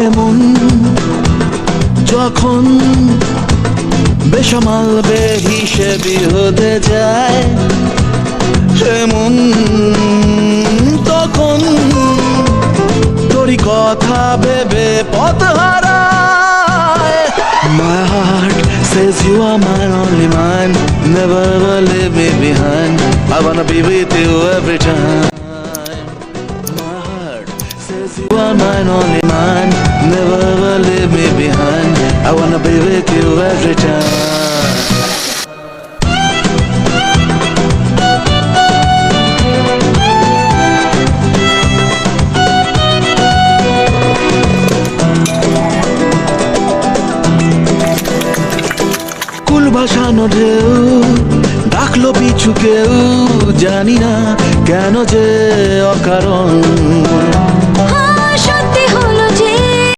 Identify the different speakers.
Speaker 1: এমন যখন বেসামাল বেহিসেবি হতে যায়, এমন তখন তোরই কথা ভেবে পথ হারায়। My heart says you are mine, only mine, never ever leave me behind. I wanna be with you every time. My heart says you are mine, only mine, never ever leave me behind. I wanna be with you every time. কুল ভাসানো ঢেউ ডাকলো পিছু কেউ, জানি না কেন যে অকারণ।